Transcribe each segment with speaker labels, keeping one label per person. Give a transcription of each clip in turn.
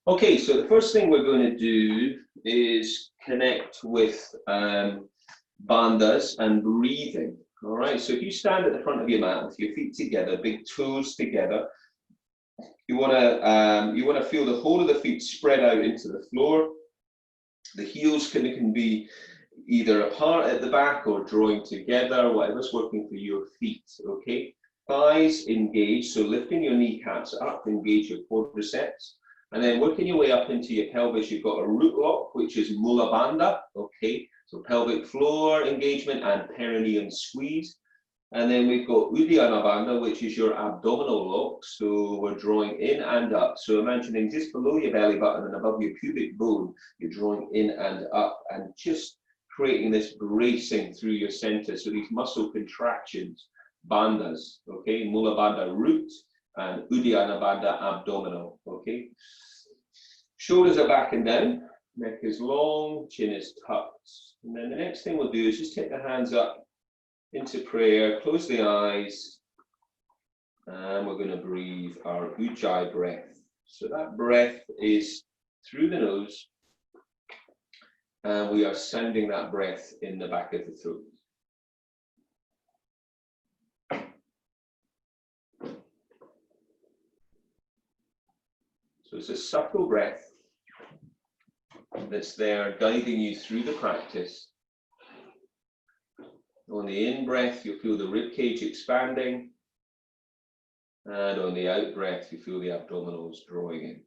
Speaker 1: Okay, so the first thing we're going to do is connect with bandhas and breathing. All right, so if you stand at the front of your mat with your feet together, big toes together, you want to feel the whole of the feet spread out into the floor. The heels can be either apart at the back or drawing together, whatever's working for your feet. Okay, thighs engage, so lifting your kneecaps up, engage your quadriceps. And then working your way up into your pelvis, you've got a root lock, which is Mula Bandha, okay? So pelvic floor engagement and perineum squeeze. And then we've got Uddiyana Bandha, which is your abdominal lock. So we're drawing in and up. So imagining just below your belly button and above your pubic bone, you're drawing in and up and just creating this bracing through your center. So these muscle contractions, bandhas, okay? Mula Bandha root and Uddiyana Bandha abdominal, okay? Shoulders are back and down, neck is long, chin is tucked. And then the next thing we'll do is just take the hands up into prayer, close the eyes, and we're going to breathe our Ujjayi breath. So that breath is through the nose, and we are sounding that breath in the back of the throat. So it's a subtle breath that's there guiding you through the practice. On the in-breath, you feel the rib cage expanding. And on the out-breath, you feel the abdominals drawing in.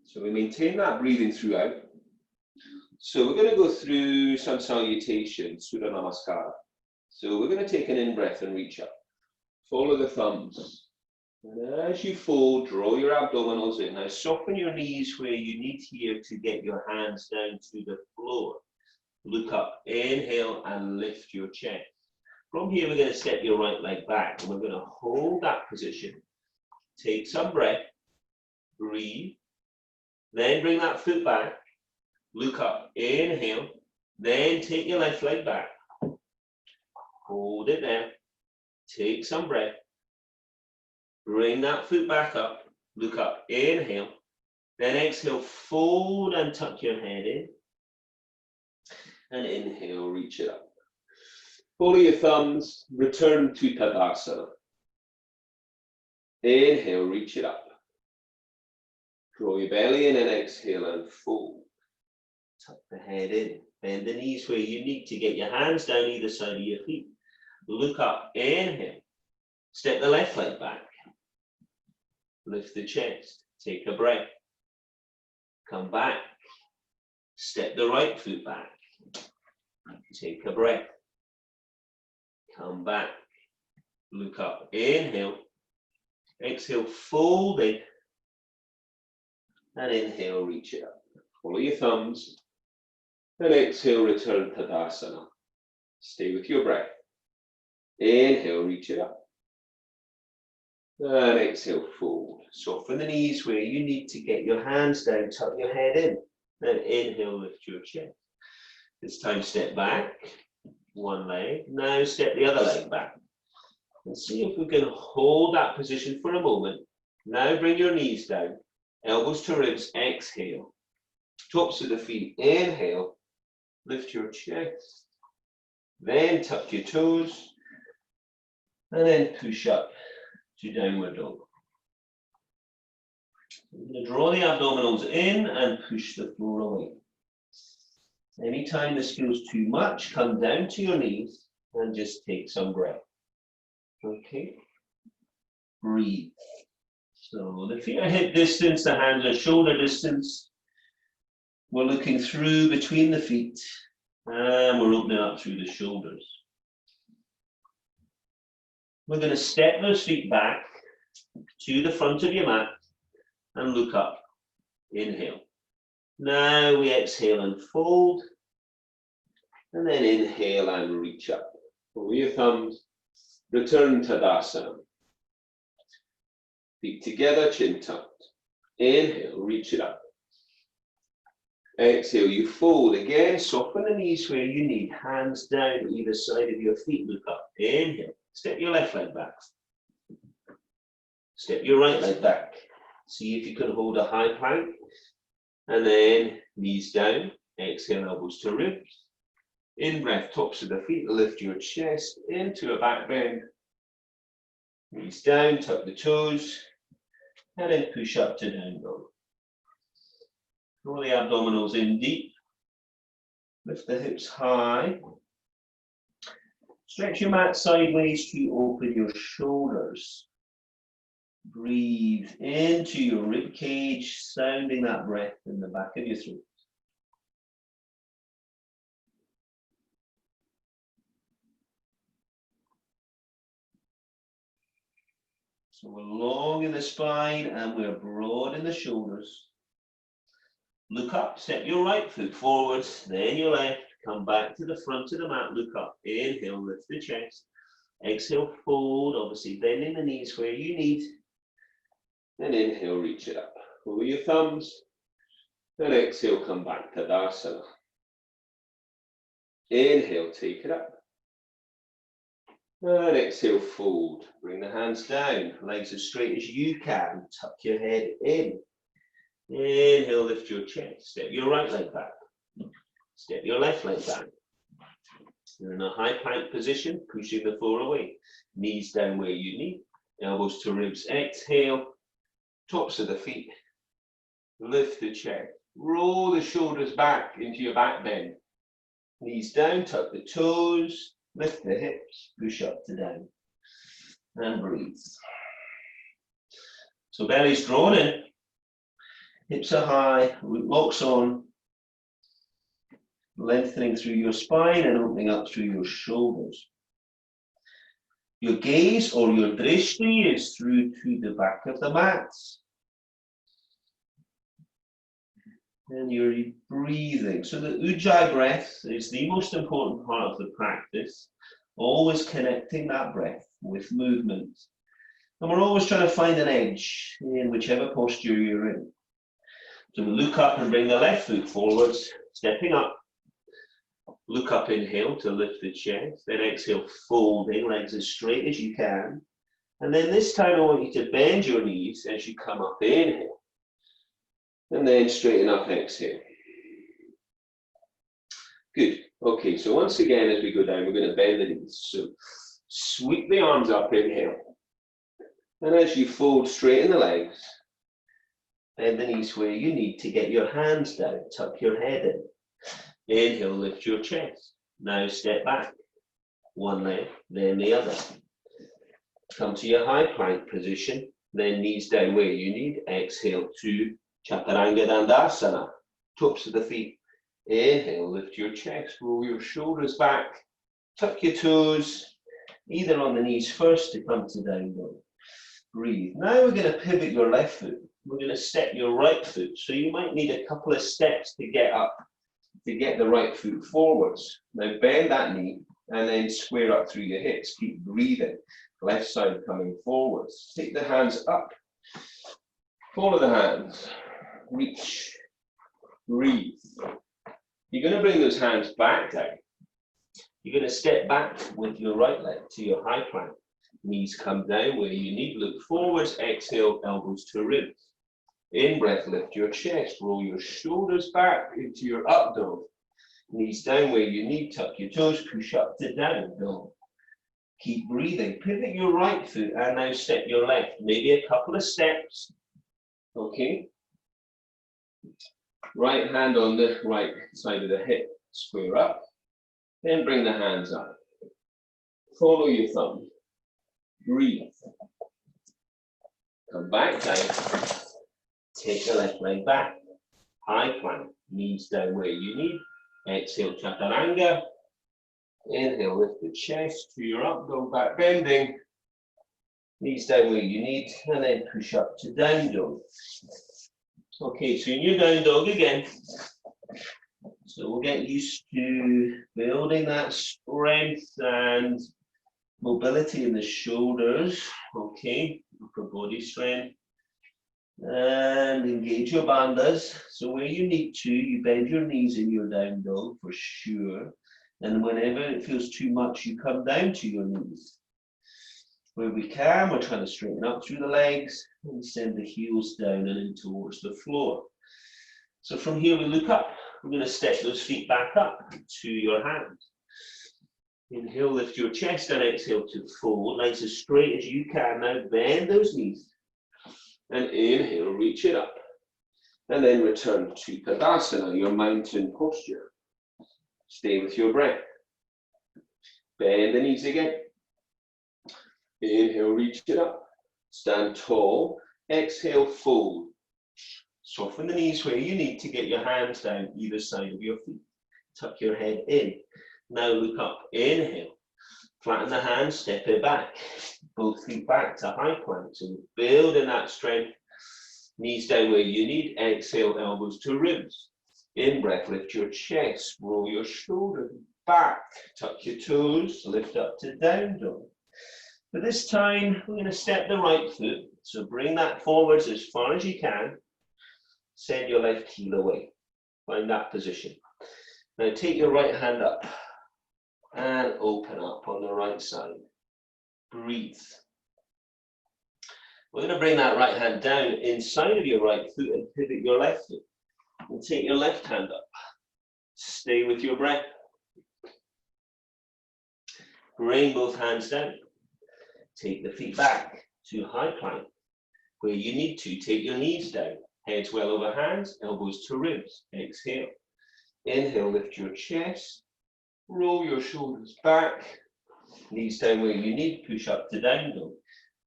Speaker 1: So we maintain that breathing throughout. So we're going to go through some salutations, Surya Namaskara. So we're going to take an in-breath and reach up. Follow the thumbs. And as you fold, draw your abdominals in. Now soften your knees where you need here to get your hands down to the floor. Look up, inhale and lift your chest. From here, we're going to step your right leg back and we're going to hold that position. Take some breath, breathe, then bring that foot back. Look up, inhale, then take your left leg back. Hold it there, take some breath, bring that foot back up, look up, inhale, then exhale, fold and tuck your head in, and inhale, reach it up. Follow your thumbs, return to Tadasana. Inhale, reach it up. Draw your belly in and exhale and fold. Tuck the head in, bend the knees where you need to get your hands down either side of your feet. Look up, inhale, step the left leg back, lift the chest, take a breath, come back, step the right foot back, take a breath, come back, look up, inhale, exhale, fold in, and inhale, reach it up. Follow your thumbs, and exhale, return to Tadasana. Stay with your breath. Inhale, reach it up. And exhale, fold. Soften the knees where you need to get your hands down, tuck your head in. Then inhale, lift your chest. This time step back, one leg. Now step the other leg back. And see if we can hold that position for a moment. Now bring your knees down, elbows to ribs, exhale. Tops of the feet, inhale, lift your chest. Then tuck your toes. And then push up to downward dog. We're going to draw the abdominals in and push the floor away. Anytime this feels too much, come down to your knees and just take some breath. Okay? Breathe. So the feet are hip distance, the hands are shoulder distance. We're looking through between the feet and we're opening up through the shoulders. We're going to step those feet back to the front of your mat and look up. Inhale. Now we exhale and fold. And then inhale and reach up. Follow your thumbs. Return to Tadasana. Feet together, chin tucked. Inhale, reach it up. Exhale, you fold again. Soften the knees where you need. Hands down either side of your feet. Look up. Inhale. Step your left leg back. Step your right leg back. See if you can hold a high plank. And then knees down. Exhale, elbows to ribs. In breath, tops of the feet, lift your chest into a back bend. Knees down, tuck the toes. And then push up to down dog. Roll the abdominals in deep. Lift the hips high. Stretch your mat sideways to open your shoulders. Breathe into your rib cage, sounding that breath in the back of your throat. So we're long in the spine and we're broad in the shoulders. Look up, step your right foot forwards, then your left. Come back to the front of the mat, look up. Inhale, lift the chest. Exhale, fold, obviously bending the knees where you need. And inhale, reach it up. Over your thumbs. And exhale, come back to Tadasana. Inhale, take it up. And exhale, fold. Bring the hands down, legs as straight as you can. Tuck your head in. Inhale, lift your chest. Step your right leg back. Step your left leg back. You're in a high plank position, pushing the floor away. Knees down where you need. Elbows to ribs. Exhale. Tops of the feet. Lift the chest. Roll the shoulders back into your back bend. Knees down, tuck the toes. Lift the hips, push up to down, and breathe. So belly's drawn in, hips are high, root locks on, lengthening through your spine and opening up through your shoulders. Your gaze or your drishti is through to the back of the mat. And you're breathing. So the Ujjayi breath is the most important part of the practice. Always connecting that breath with movement. And we're always trying to find an edge in whichever posture you're in. So we look up and bring the left foot forwards, stepping up. Look up, inhale to lift the chest. Then exhale, folding, legs as straight as you can. And then this time I want you to bend your knees as you come up, inhale. And then straighten up, exhale. Good. Okay, so once again, as we go down, we're going to bend the knees. So sweep the arms up, inhale. And as you fold, straighten the legs. Bend the knees where you need to get your hands down. Tuck your head in. Inhale, lift your chest. Now step back. One leg, then the other. Come to your high plank position. Then knees down where you need. Exhale to Chaturanga Dandasana, tops of the feet. Inhale, lift your chest, roll your shoulders back, tuck your toes, either on the knees first to come to down dog. Breathe. Now we're going to pivot your left foot. We're going to step your right foot. So you might need a couple of steps to get up, to get the right foot forwards. Now bend that knee and then square up through your hips. Keep breathing. Left side coming forwards. Take the hands up. Follow the hands. Reach, breathe. You're going to bring those hands back down. You're going to step back with your right leg to your high plank. Knees come down where you need. Look forwards, exhale, elbows to ribs. In breath, lift your chest. Roll your shoulders back into your up dog. Knees down where you need. Tuck your toes, push up to down dog. Keep breathing. Pivot your right foot and now step your left. Maybe a couple of steps. Okay. Right hand on the right side of the hip, square up, then bring the hands up. Follow your thumb, breathe. Come back down, take the left leg back, high plank, knees down where you need. Exhale, Chaturanga. Inhale, lift the chest to your up, go back bending. Knees down where you need, and then push up to down dog. Okay, so in your down dog again. So we'll get used to building that strength and mobility in the shoulders. Okay, upper body strength. And engage your bandhas. So where you need to, you bend your knees in your down dog for sure. And whenever it feels too much, you come down to your knees. Where we can, we're trying to straighten up through the legs and send the heels down and in towards the floor. So from here we look up. We're going to step those feet back up to your hands. Inhale, lift your chest, and exhale to fold, nice as straight as you can. Now bend those knees. And inhale, reach it up. And then return to Tadasana, your mountain posture. Stay with your breath. Bend the knees again. Inhale, reach it up. Stand tall. Exhale, fold. Soften the knees where you need to get your hands down either side of your feet. Tuck your head in. Now look up. Inhale. Flatten the hands, step it back. Both feet back to high plank. So building that strength. Knees down where you need. Exhale, elbows to ribs. In breath, lift your chest. Roll your shoulders back. Tuck your toes. Lift up to down dog. For this time, we're going to step the right foot. So bring that forwards as far as you can. Send your left heel away. Find that position. Now take your right hand up and open up on the right side. Breathe. We're going to bring that right hand down inside of your right foot and pivot your left foot. And take your left hand up. Stay with your breath. Bring both hands down. Take the feet back to high plank. Where you need to, take your knees down. Heads well over hands, elbows to ribs. Exhale. Inhale, lift your chest. Roll your shoulders back. Knees down where you need, push up to down dog.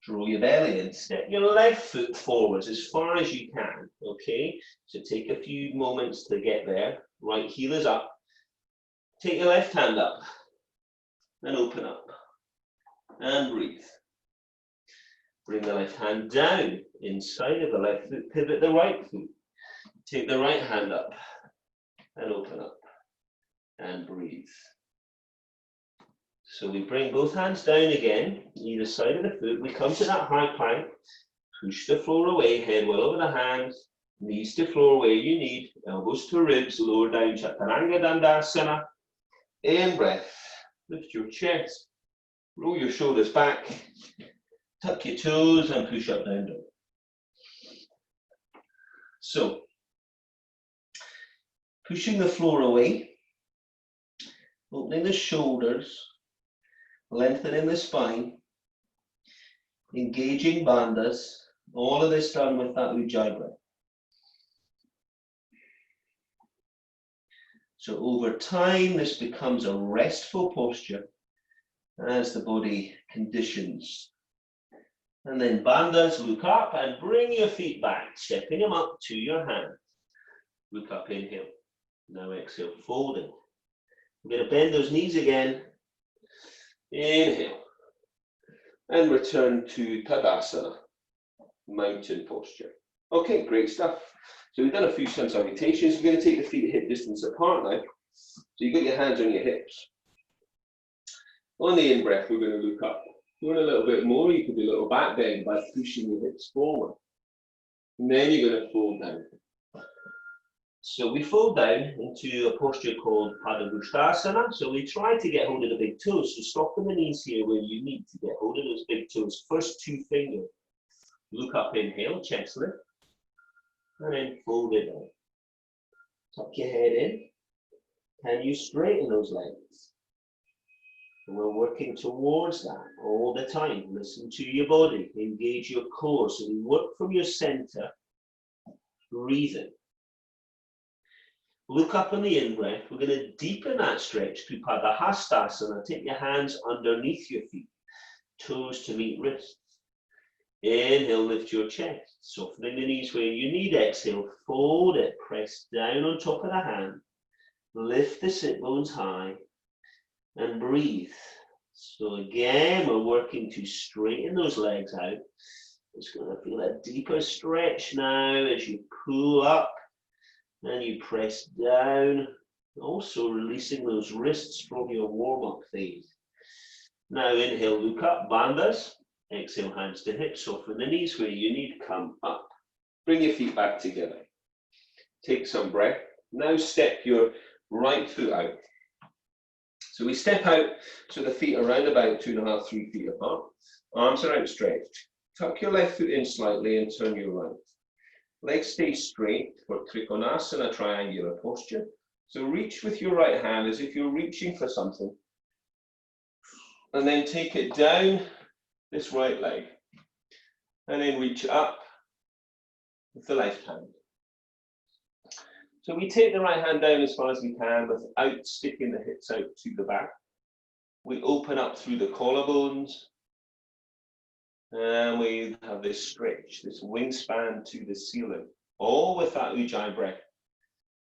Speaker 1: Draw your belly in. Step your left foot forwards as far as you can. Okay, so take a few moments to get there. Right heel is up. Take your left hand up and open up. And breathe. Bring the left hand down inside of the left foot. Pivot the right foot. Take the right hand up and open up. And breathe. So we bring both hands down again, either side of the foot. We come to that high plank. Push the floor away, head well over the hands. Knees to floor where you need. Elbows to ribs, lower down, Chaturanga Dandasana. In breath. Lift your chest. Roll your shoulders back. Tuck your toes and push up down dog. So, pushing the floor away, opening the shoulders, lengthening the spine, engaging bandhas, all of this done with that Ujjayi breath. So over time, this becomes a restful posture as the body conditions. And then bandhas, look up and bring your feet back, stepping them up to your hands. Look up, inhale. Now exhale, folding. We're going to bend those knees again. Inhale. And return to Tadasana, mountain posture. Okay, great stuff. So we've done a few sun salutations. We're going to take the feet hip distance apart now. So you've got your hands on your hips. On the in-breath, we're going to look up. If you want a little bit more, you could do a little back bend by pushing your hips forward. And then you're going to fold down. So we fold down into a posture called Padangusthasana. So we try to get hold of the big toes. So soften the knees here where you need to get hold of those big toes. First two fingers. Look up, inhale, chest lift. And then fold it down. Tuck your head in. Can you straighten those legs? And we're working towards that all the time. Listen to your body. Engage your core. So we work from your center. Breathing. Look up on the in-breath. We're going to deepen that stretch to Padahastasana. Take your hands underneath your feet. Toes to meet wrists. Inhale, lift your chest. Softening the knees where you need. Exhale, fold it. Press down on top of the hand. Lift the sit bones high. And breathe. So again, we're working to straighten those legs out. It's going to feel a deeper stretch now as you pull up. And you press down, also releasing those wrists from your warm-up phase. Now inhale, look up, bandhas. Exhale, hands to hips, soften the knees where you need, come up. Bring your feet back together. Take some breath. Now step your right foot out. So we step out so the feet are around about 2.5, 3 feet apart. Arms are outstretched. Tuck your left foot in slightly and turn your right. Legs stay straight for Trikonasana, triangular posture. So reach with your right hand as if you're reaching for something. And then take it down this right leg. And then reach up with the left hand. So we take the right hand down as far as we can without sticking the hips out to the back. We open up through the collarbones. And we have this stretch, this wingspan to the ceiling, all with that Ujjayi breath.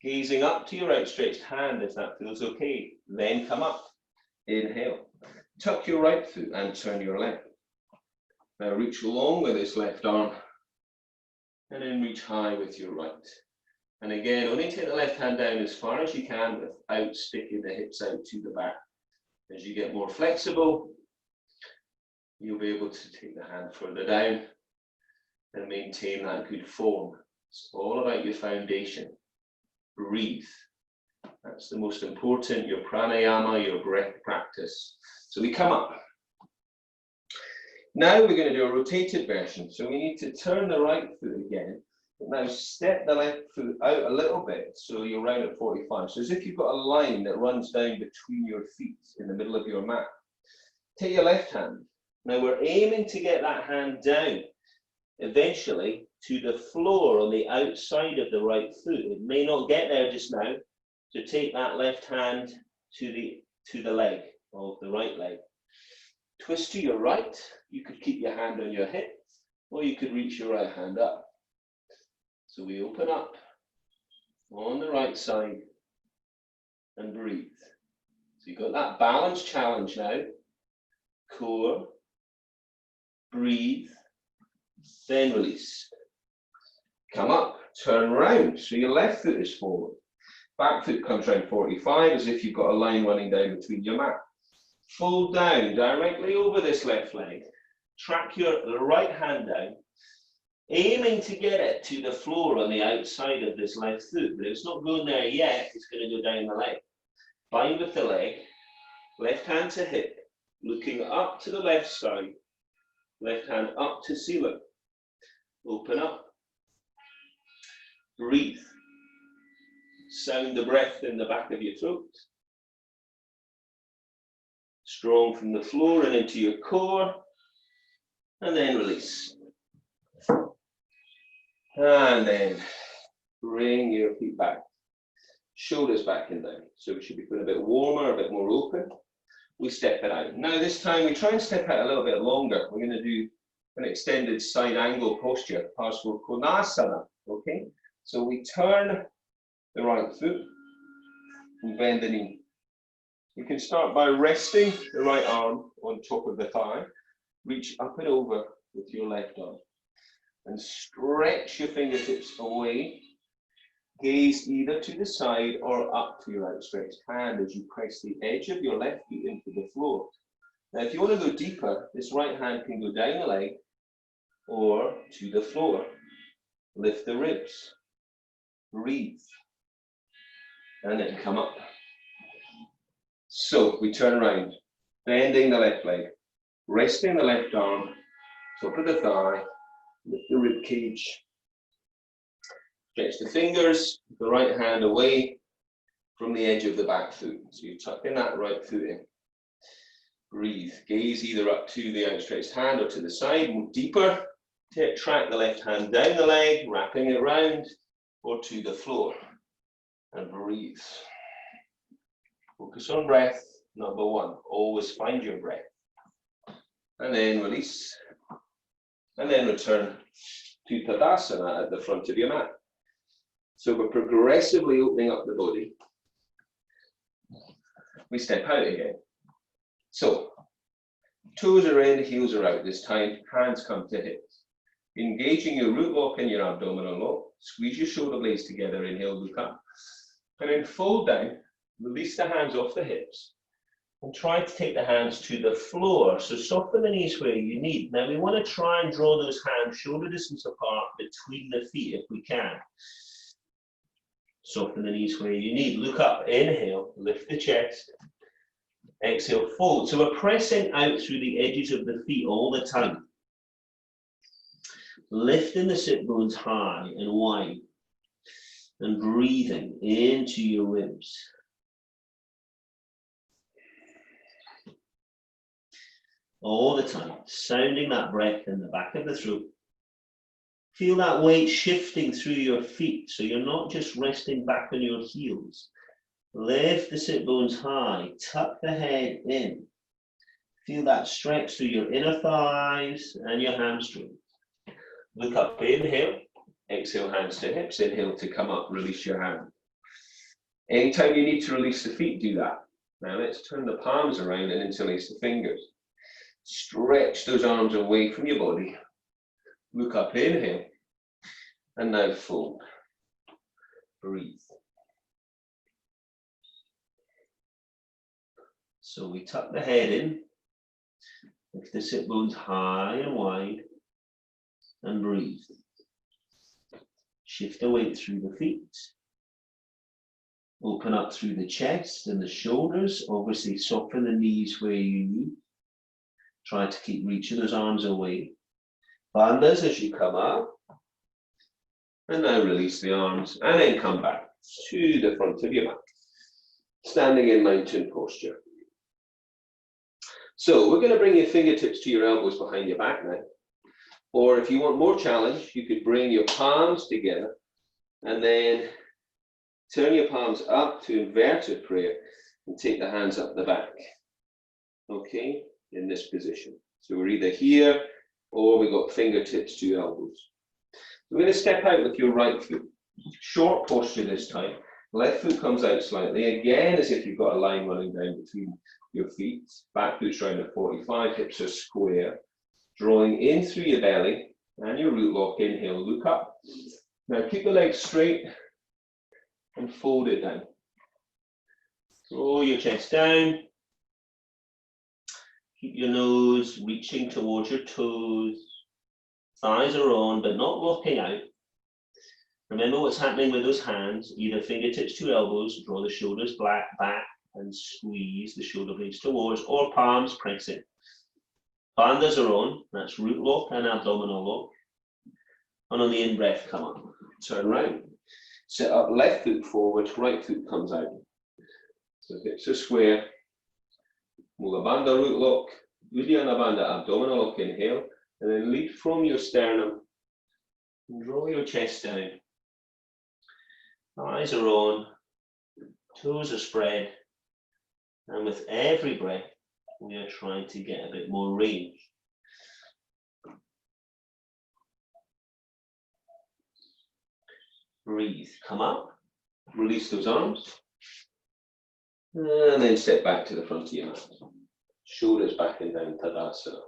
Speaker 1: Gazing up to your outstretched hand if that feels okay. Then come up. Inhale. Tuck your right foot and turn your left. Now reach long with this left arm. And then reach high with your right. And again, only take the left hand down as far as you can without sticking the hips out to the back. As you get more flexible, you'll be able to take the hand further down and maintain that good form. It's all about your foundation. Breathe. That's the most important, your pranayama, your breath practice. So we come up. Now we're going to do a rotated version. So we need to turn the right foot again. But now step the left foot out a little bit so you're round at 45. So as if you've got a line that runs down between your feet in the middle of your mat. Take your left hand. Now we're aiming to get that hand down eventually to the floor on the outside of the right foot. It may not get there just now. So take that left hand to the leg of the right leg. Twist to your right. You could keep your hand on your hip, or you could reach your right hand up. So we open up on the right side and breathe. So you've got that balance challenge now. Core, breathe, then release. Come up, turn around. So your left foot is forward. Back foot comes around 45 as if you've got a line running down between your mat. Fold down directly over this left leg. Track your right hand down, aiming to get it to the floor on the outside of this left foot. But if it's not going there yet, it's going to go down the leg. Bind with the leg, left hand to hip, looking up to the left side, left hand up to ceiling. Open up. Breathe. Sound the breath in the back of your throat. Strong from the floor and into your core. And then release. And then bring your feet back. Shoulders back and down. So we should be feeling a bit warmer, a bit more open. We step it out. Now this time we try and step out a little bit longer. We're going to do an extended side angle posture, Parsva Konasana. Okay? So we turn the right foot and bend the knee. You can start by resting the right arm on top of the thigh. Reach up and over with your left arm. And stretch your fingertips away. Gaze either to the side or up to your outstretched hand as you press the edge of your left foot into the floor. Now, if you want to go deeper, this right hand can go down the leg or to the floor. Lift the ribs. Breathe. And then come up. So we turn around, bending the left leg, resting the left arm, top of the thigh, lift the rib cage. Stretch the fingers, the right hand away from the edge of the back foot. So you're tucking that right foot in. Breathe. Gaze either up to the outstretched hand or to the side. Move deeper. Track the left hand down the leg, wrapping it around, or to the floor. And breathe. Focus on breath. Number one. Always find your breath. And then release. And then return to Tadasana at the front of your mat. So we're progressively opening up the body. We step out again. So, toes are in, heels are out. This time, hands come to hips. Engaging your root lock and your abdominal lock. Squeeze your shoulder blades together, inhale, look up. And then fold down, release the hands off the hips. And try to take the hands to the floor. So soften the knees where you need. Now we want to try and draw those hands shoulder distance apart between the feet if we can. Soften the knees where you need. Look up, inhale, lift the chest. Exhale, fold. So we're pressing out through the edges of the feet all the time. Lifting the sit bones high and wide and breathing into your ribs. All the time, sounding that breath in the back of the throat. Feel that weight shifting through your feet, so you're not just resting back on your heels. Lift the sit bones high, tuck the head in. Feel that stretch through your inner thighs and your hamstrings. Look up, inhale, exhale, hands to hips, inhale to come up, release your hand. Anytime you need to release the feet, do that. Now let's turn the palms around and interlace the fingers. Stretch those arms away from your body. Look up, inhale, and now fold. Breathe. So we tuck the head in, lift the sit bones high and wide, and breathe. Shift the weight through the feet. Open up through the chest and the shoulders. Obviously soften the knees where you need. Try to keep reaching those arms away. Bandhas as you come up. And now release the arms and then come back to the front of your mat. Standing in mountain posture. So we're going to bring your fingertips to your elbows behind your back now. Or if you want more challenge, you could bring your palms together and then turn your palms up to inverted prayer and take the hands up the back. Okay, in this position. So we're either here or we've got fingertips to elbows. We're going to step out with your right foot. Short posture this time. Left foot comes out slightly, again as if you've got a line running down between your feet. Back foot's round at 45, hips are square. Drawing in through your belly and your root lock. Inhale, look up. Now keep the legs straight and fold it down. Roll your chest down. Keep your nose reaching towards your toes. Thighs are on, but not locking out. Remember what's happening with those hands. Either fingertips to elbows, draw the shoulders back and squeeze the shoulder blades towards, or palms press it. Bandhas are on, that's root lock and abdominal lock. And on the in-breath, come up. Turn round. Sit up, left foot forward, right foot comes out. So hips are square. Mula Bandha root lock, Uddiyana Bandha abdominal lock, inhale. And then lead from your sternum. And draw your chest down. Eyes are on, toes are spread. And with every breath, we are trying to get a bit more range. Breathe, come up, release those arms, and then step back to the front of your mat. Shoulders back and down, Tadasana.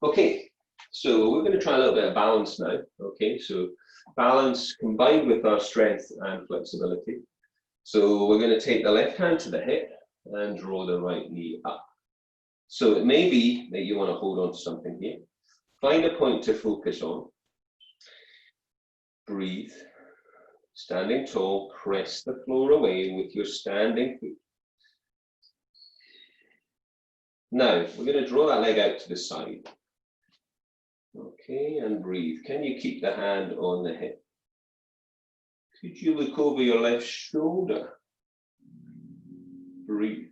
Speaker 1: Okay, so we're going to try a little bit of balance now. Okay, so balance combined with our strength and flexibility. So we're going to take the left hand to the hip and draw the right knee up. So it may be that you want to hold on to something here. Find a point to focus on. Breathe. Standing tall, press the floor away with your standing foot. Now, we're going to draw that leg out to the side. Okay, and breathe. Can you keep the hand on the hip? Could you look over your left shoulder? Breathe.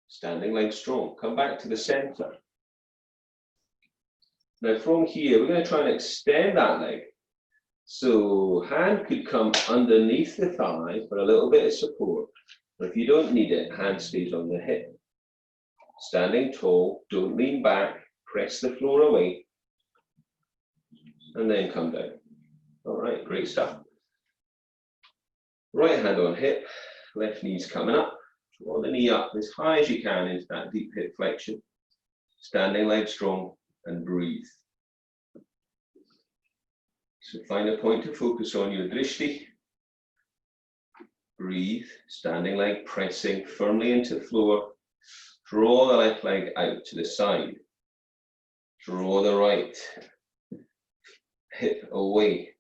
Speaker 1: Standing leg strong. Come back to the center. Now from here, we're going to try and extend that leg. So hand could come underneath the thigh for a little bit of support. But if you don't need it, hand stays on the hip. Standing tall, don't lean back, press the floor away, and then come down. All right, great stuff. Right hand on hip, left knee's coming up. Draw the knee up as high as you can into that deep hip flexion. Standing leg strong and breathe. So find a point to focus on your drishti. Breathe, standing leg pressing firmly into the floor. Draw the left leg out to the side. Draw the right hip away.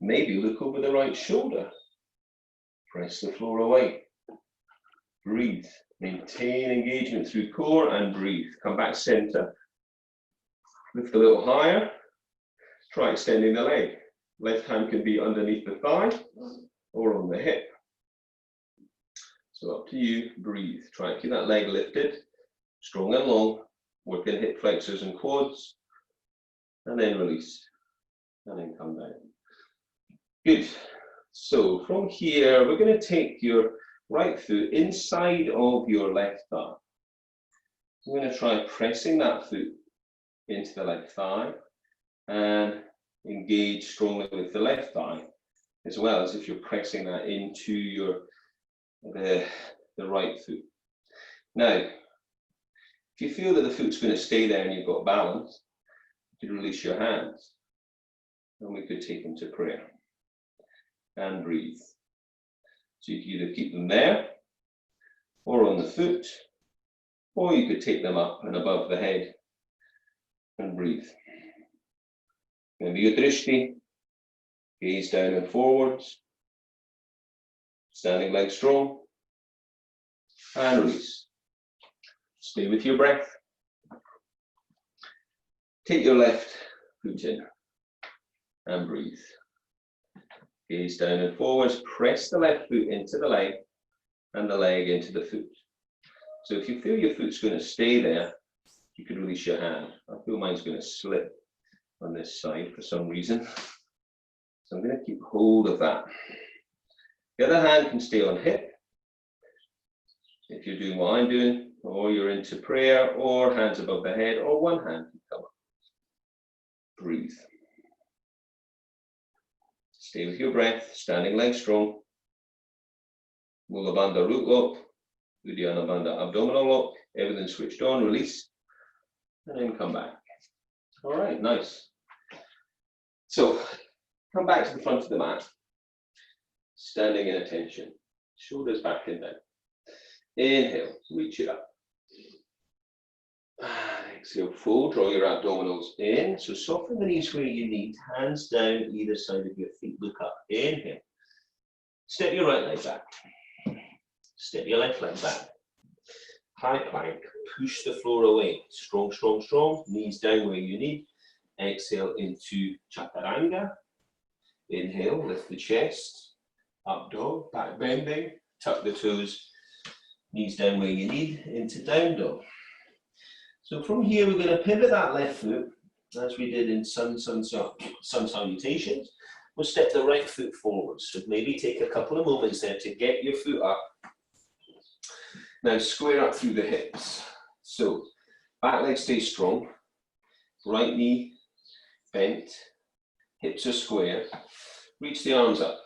Speaker 1: Maybe look over the right shoulder. Press the floor away. Breathe. Maintain engagement through core and breathe. Come back center. Lift a little higher. Try extending the leg. Left hand can be underneath the thigh or on the hip. So up to you, breathe. Try and keep that leg lifted, strong and long. Working hip flexors and quads. And then release. And then come down. Good. So from here, we're going to take your right foot inside of your left thigh. We're going to try pressing that foot into the left thigh and engage strongly with the left thigh, as well as if you're pressing that into the right foot. Now, if you feel that the foot's going to stay there and you've got balance, you could release your hands and we could take them to prayer and breathe. So you can either keep them there or on the foot, or you could take them up and above the head and breathe. Remember your drishti, gaze down and forwards, standing leg strong, and release. Stay with your breath. Take your left foot in and breathe. Gaze down and forwards, press the left foot into the leg and the leg into the foot. So if you feel your foot's going to stay there, you could release your hand. I feel mine's going to slip on this side for some reason. So I'm going to keep hold of that. The other hand can stay on hip. If you're doing what I'm doing, or you're into prayer, or hands above the head, or one hand can come up. Breathe. Stay with your breath, standing leg strong. Mula Bandha root lock, Uddiyana Bandha abdominal lock, everything switched on, release, and then come back. All right, nice. So, come back to the front of the mat, standing in attention, shoulders back and down. Inhale, reach it up. Exhale, fold, draw your abdominals in. So soften the knees where you need, hands down either side of your feet, look up. Inhale. Step your right leg back. Step your left leg back. High plank, push the floor away. Strong, strong, strong. Knees down where you need. Exhale into chaturanga. Inhale, lift the chest. Up dog, back bending. Tuck the toes. Knees down where you need, into down dog. So from here, we're going to pivot that left foot, as we did in sun salutations. We'll step the right foot forward. So maybe take a couple of moments there to get your foot up. Now square up through the hips. So back leg stays strong. Right knee bent. Hips are square. Reach the arms up.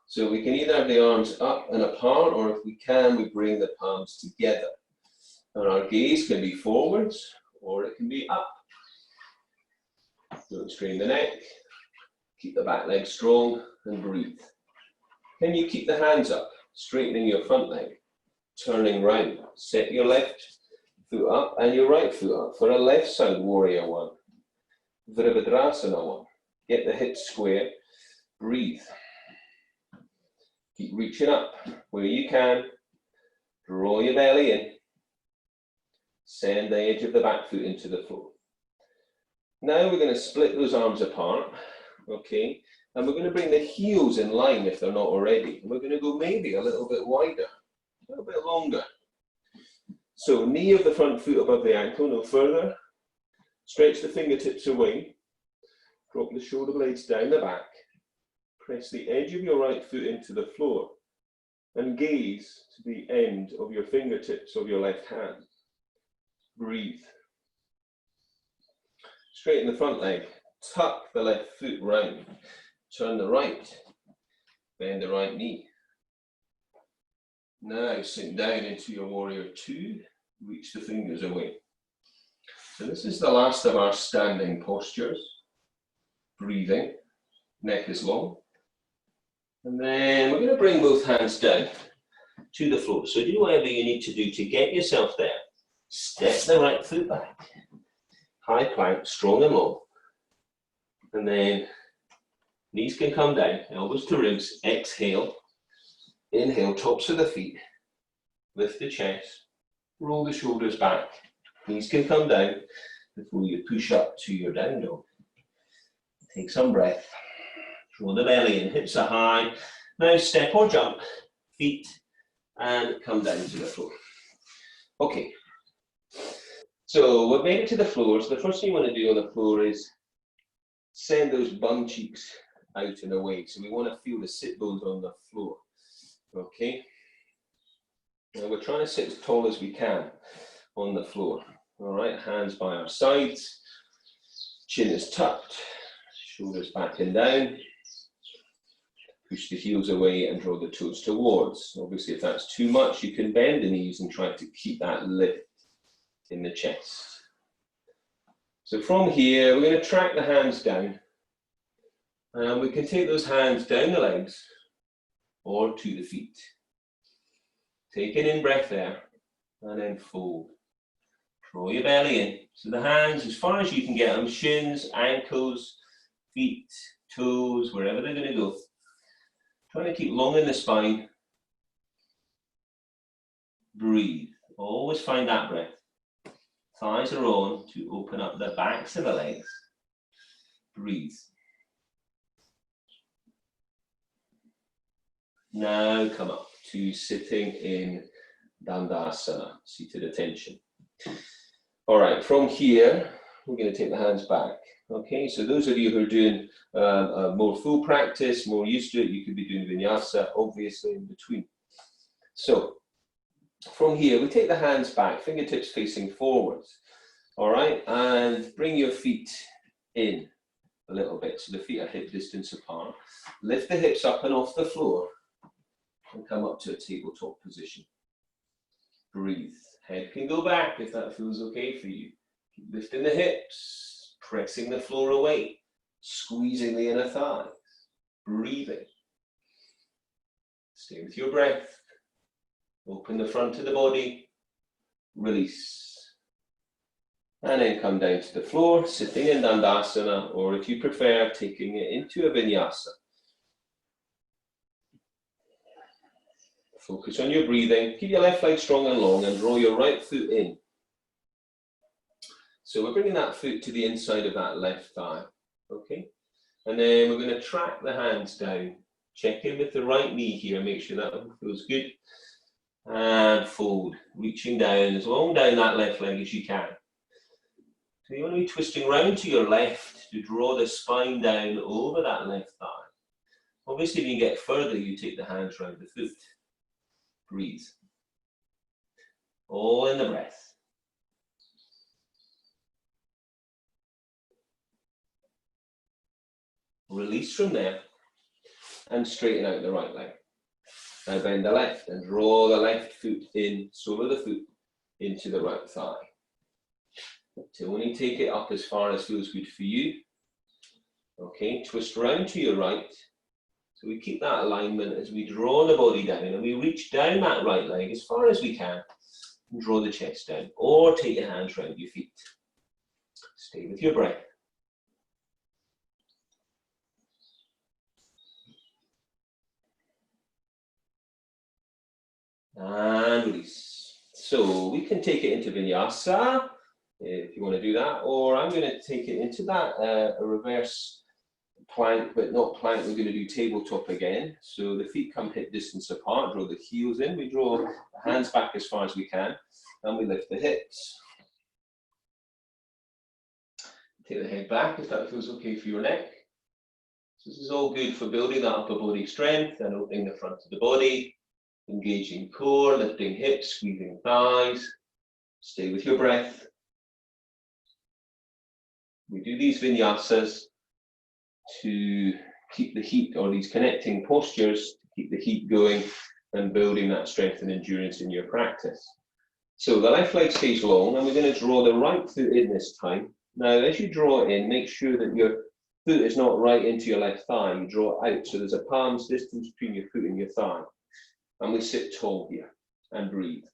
Speaker 1: So we can either have the arms up and apart, or if we can, we bring the palms together. And our gaze can be forwards, or it can be up. Don't strain the neck. Keep the back leg strong and breathe. Then you keep the hands up, straightening your front leg, turning round. Set your left foot up and your right foot up for a left side warrior one. Virabhadrasana one. Get the hips square, breathe. Keep reaching up where you can. Draw your belly in. Send the edge of the back foot into the floor. Now we're going to split those arms apart, okay? And we're going to bring the heels in line if they're not already. And we're going to go maybe a little bit wider, a little bit longer. So knee of the front foot above the ankle, no further. Stretch the fingertips away. Drop the shoulder blades down the back. Press the edge of your right foot into the floor. And gaze to the end of your fingertips of your left hand. Breathe. Straighten the front leg. Tuck the left foot round. Turn the right. Bend the right knee. Now sink down into your warrior two. Reach the fingers away. So this is the last of our standing postures. Breathing. Neck is long. And then we're going to bring both hands down to the floor. So do whatever you need to do to get yourself there. Step the right foot back. High plank, strong and long. And then knees can come down, elbows to ribs. Exhale. Inhale, tops of the feet. lift the chest, roll the shoulders back. Knees can come down before you push up to your down dog. Take some breath. Draw the belly in, hips are high. Now step or jump, feet, and come down to the floor. Okay. So we've made it to the floor. So the first thing you want to do on the floor is send those bum cheeks out and away. So we want to feel the sit bones on the floor. Okay. Now we're trying to sit as tall as we can on the floor. All right, hands by our sides, chin is tucked, shoulders back and down. Push the heels away and draw the toes towards. Obviously, if that's too much, you can bend the knees and try to keep that lift in the chest. So from here, we're going to track the hands down. And we can take those hands down the legs or to the feet. Take an in-breath there and then fold. Draw your belly in. So the hands, as far as you can get them, shins, ankles, feet, toes, wherever they're going to go. Trying to keep long in the spine. Breathe. Always find that breath. Thighs are on to open up the backs of the legs. Breathe. Now come up to sitting in Dandasana, seated attention. All right, from here, we're going to take the hands back. Okay, so those of you who are doing a more full practice, more used to it, you could be doing vinyasa, obviously, in between. So, from here, we take the hands back, fingertips facing forwards. All right, and bring your feet in a little bit, so the feet are hip distance apart. Lift the hips up and off the floor, and come up to a tabletop position. Breathe. Head can go back if that feels okay for you. Keep lifting the hips, pressing the floor away, squeezing the inner thighs, breathing. Stay with your breath. Open the front of the body, release. And then come down to the floor, sitting in Dandasana, or if you prefer, taking it into a vinyasa. Focus on your breathing. Keep your left leg strong and long and draw your right foot in. So we're bringing that foot to the inside of that left thigh. Okay? And then we're going to track the hands down. Check in with the right knee here. Make sure that one feels good. And fold. Reaching down as long down that left leg as you can. So you want to be twisting round to your left to draw the spine down over that left thigh. Obviously, when you get further, you take the hands round the foot. Breathe. All in the breath. Release from there and straighten out the right leg. Now bend the left and draw the left foot in, sole of the foot, into the right thigh. To only take it up as far as feels good for you. Okay, twist round to your right. So we keep that alignment as we draw the body down and we reach down that right leg as far as we can and draw the chest down, or take your hands round your feet. Stay with your breath. And release. So we can take it into vinyasa if you want to do that, or I'm going to take it into that a reverse plank, but not plank. We're going to do tabletop again. So the feet come hip distance apart, draw the heels in, we draw the hands back as far as we can, and we lift the hips. Take the head back if that feels okay for your neck. So this is all good for building that upper body strength and opening the front of the body, engaging core, lifting hips, squeezing thighs. Stay with your breath. We do these vinyasas to keep the heat, or these connecting postures, to keep the heat going and building that strength and endurance in your practice. So the left leg stays long, and we're going to draw the right foot in this time. Now, as you draw it in, make sure that your foot is not right into your left thigh. You draw it out, so there's a palm's distance between your foot and your thigh. And we sit tall here and breathe.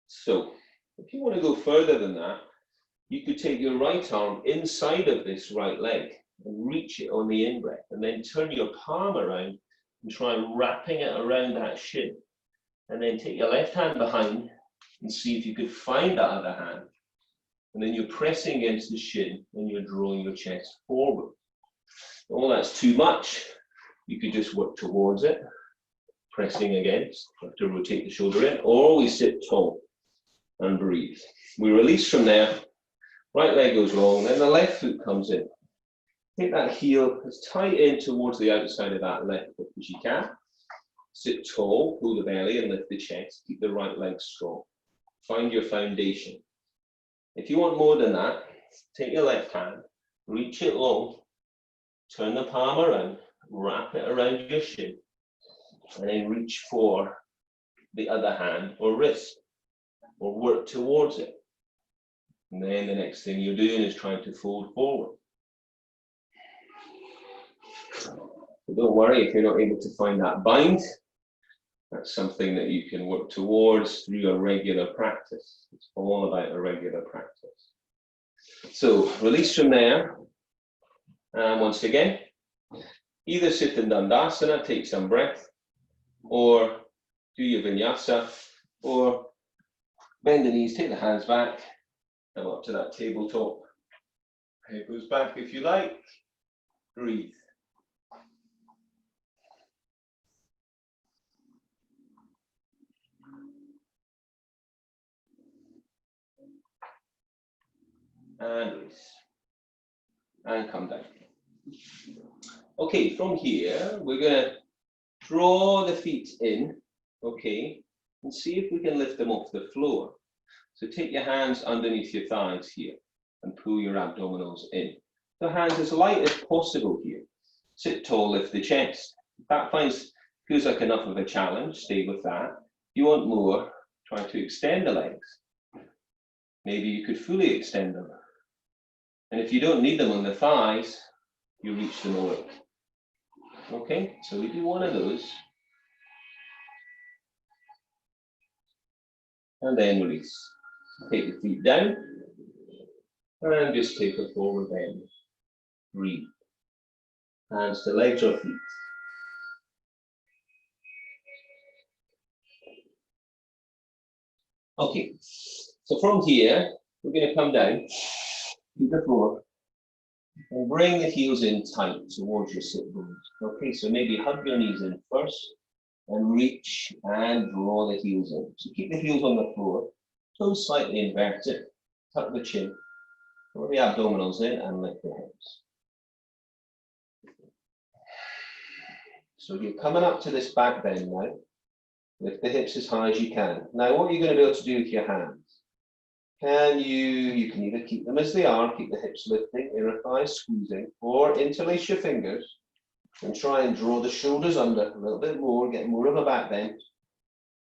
Speaker 1: So, if you want to go further than that, you could take your right arm inside of this right leg and reach it on the in-breath, and then turn your palm around and try wrapping it around that shin. And then take your left hand behind and see if you could find that other hand. And then you're pressing against the shin and you're drawing your chest forward. Oh, that's too much. You could just work towards it, pressing against. You have to rotate the shoulder in, or we sit tall and breathe. We release from there. Right leg goes long, then the left foot comes in. Take that heel as tight in towards the outside of that left foot as you can. Sit tall, pull the belly and lift the chest. Keep the right leg strong. Find your foundation. If you want more than that, take your left hand, reach it long, turn the palm around, wrap it around your shin, and then reach for the other hand or wrist, or work towards it. And then the next thing you're doing is trying to fold forward. But don't worry if you're not able to find that bind. That's something that you can work towards through a regular practice. It's all about a regular practice. So release from there. And once again, either sit in Dandasana, take some breath, or do your vinyasa, or bend the knees, take the hands back, come up to that tabletop. Head goes back if you like. Breathe. And release. And come down. Okay, from here, we're going to draw the feet in, okay, and see if we can lift them off the floor. So take your hands underneath your thighs here and pull your abdominals in. The hands as light as possible here. Sit tall, lift the chest. If that feels like enough of a challenge, stay with that. If you want more, try to extend the legs. Maybe you could fully extend them. And if you don't need them on the thighs, you reach them away. Okay, so we do one of those. And then release. Take the feet down. And just take a forward bend. Breathe. Hands to legs or feet. Okay, so from here, we're going to come down to the floor and bring the heels in tight towards your sit bones. Okay, so maybe hug your knees in first and reach and draw the heels in. So keep the heels on the floor, toes slightly inverted, tuck the chin, draw the abdominals in and lift the hips. So you're coming up to this back bend now. Lift the hips as high as you can. Now what are you going to be able to do with your hands? You can either keep them as they are, keep the hips lifting, inner thighs squeezing, or interlace your fingers and try and draw the shoulders under a little bit more, get more of a back bend.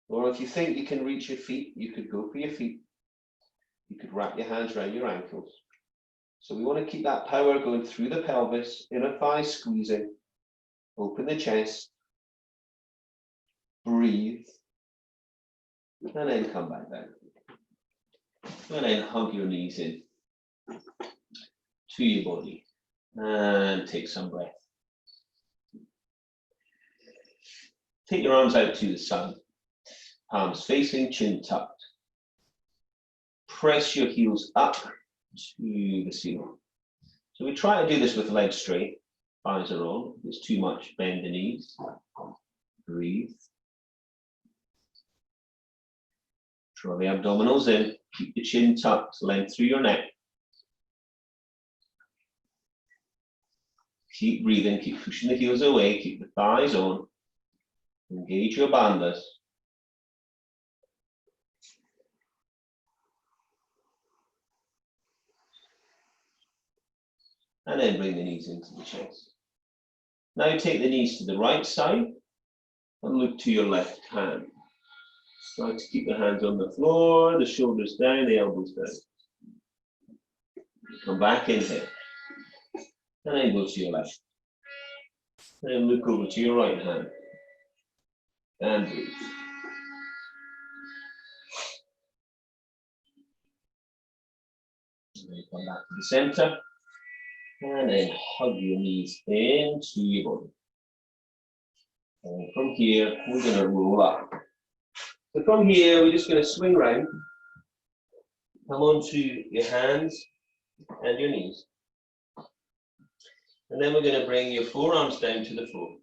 Speaker 1: Or if you think you can reach your feet, you could go for your feet. You could wrap your hands around your ankles. So we want to keep that power going through the pelvis, inner thighs squeezing, open the chest, breathe, and then come back down. And then hug your knees in to your body and take some breath. Take your arms out to the side, palms facing, chin tucked. Press your heels up to the ceiling. So we try to do this with legs straight, thighs are on. If it's too much, bend the knees, breathe. Draw the abdominals in, keep the chin tucked, length through your neck. Keep breathing, keep pushing the heels away, keep the thighs on. Engage your bandhas. And then bring the knees into the chest. Now take the knees to the right side and look to your left hand. Try to keep the hands on the floor, the shoulders down, the elbows down. Come back in here. And then go to your left. And look over to your right hand. And breathe. And then come back to the center. And then hug your knees into your body. And from here, we're going to roll up. So from here, we're just going to swing round, come onto your hands and your knees. And then we're going to bring your forearms down to the floor.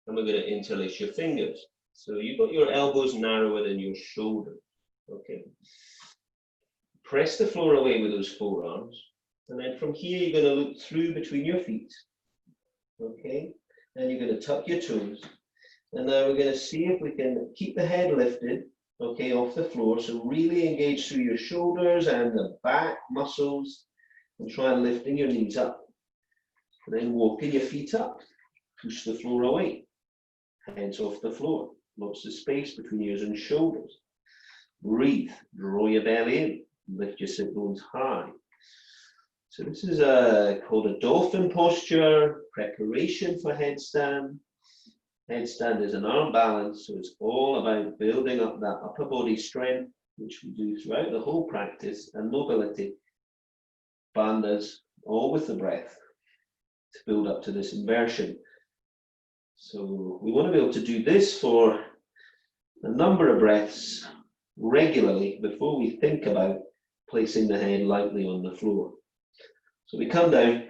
Speaker 1: And we're going to interlace your fingers. So you've got your elbows narrower than your shoulders. Okay. Press the floor away with those forearms. And then from here, you're going to look through between your feet. Okay. And you're going to tuck your toes. And now we're going to see if we can keep the head lifted, okay, off the floor. So really engage through your shoulders and the back muscles. And try and lifting your knees up. And then walking your feet up. Push the floor away. Hands off the floor. Lots of space between ears and shoulders. Breathe. Draw your belly in. Lift your sit bones high. So this is called a dolphin posture. Preparation for headstand. Headstand is an arm balance. So it's all about building up that upper body strength, which we do throughout the whole practice, and mobility. Bandhas, all with the breath, to build up to this inversion. So we want to be able to do this for a number of breaths regularly before we think about placing the head lightly on the floor. So we come down,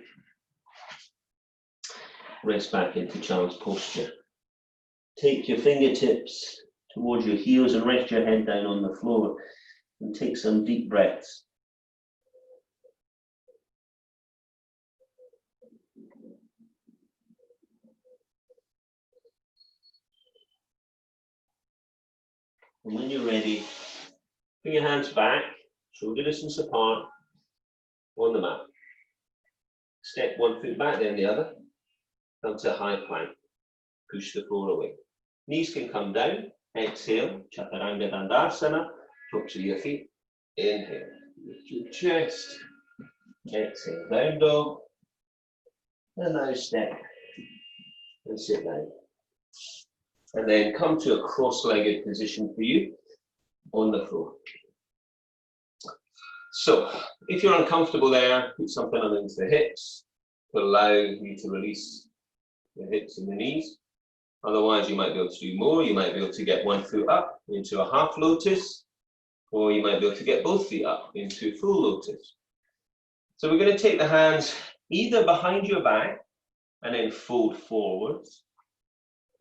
Speaker 1: rest back into child's posture. Take your fingertips towards your heels and rest your head down on the floor and take some deep breaths. And when you're ready, bring your hands back, shoulder distance apart, on the mat. Step one foot back, then the other. Come to high plank. Push the floor away. Knees can come down. Exhale, Chaturanga Dandasana. Tops of your feet. Inhale. Lift your chest. Exhale, down dog. And now step and sit down. And then come to a cross-legged position for you on the floor. So, if you're uncomfortable there, put something underneath the hips to allow you to release the hips and the knees. Otherwise, you might be able to do more. You might be able to get one foot up into a half lotus, or you might be able to get both feet up into full lotus. So we're going to take the hands either behind your back and then fold forwards.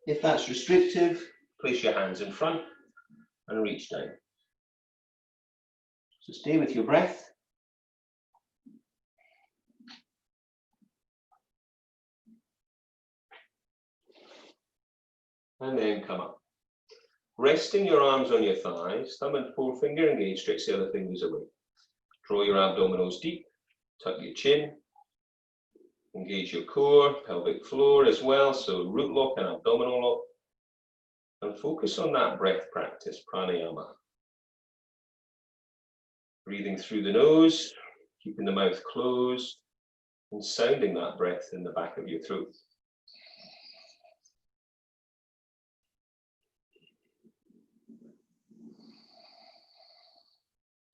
Speaker 1: If that's restrictive, place your hands in front and reach down. So stay with your breath. And then come up. Resting your arms on your thighs, thumb and forefinger engaged, stretch the other fingers away. Draw your abdominals deep, tuck your chin, engage your core, pelvic floor as well, so root lock and abdominal lock. And focus on that breath practice, pranayama. Breathing through the nose, keeping the mouth closed, and sounding that breath in the back of your throat.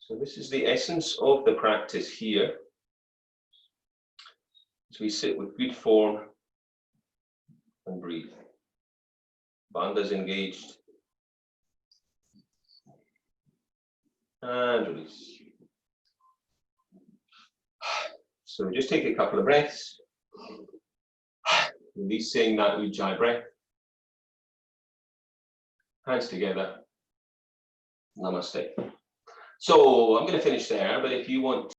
Speaker 1: So this is the essence of the practice here. As we sit with good form and breathe. Bandhas engaged. And release. So just take a couple of breaths. Releasing that Ujjayi breath. Hands together. Namaste. So I'm going to finish there, but if you want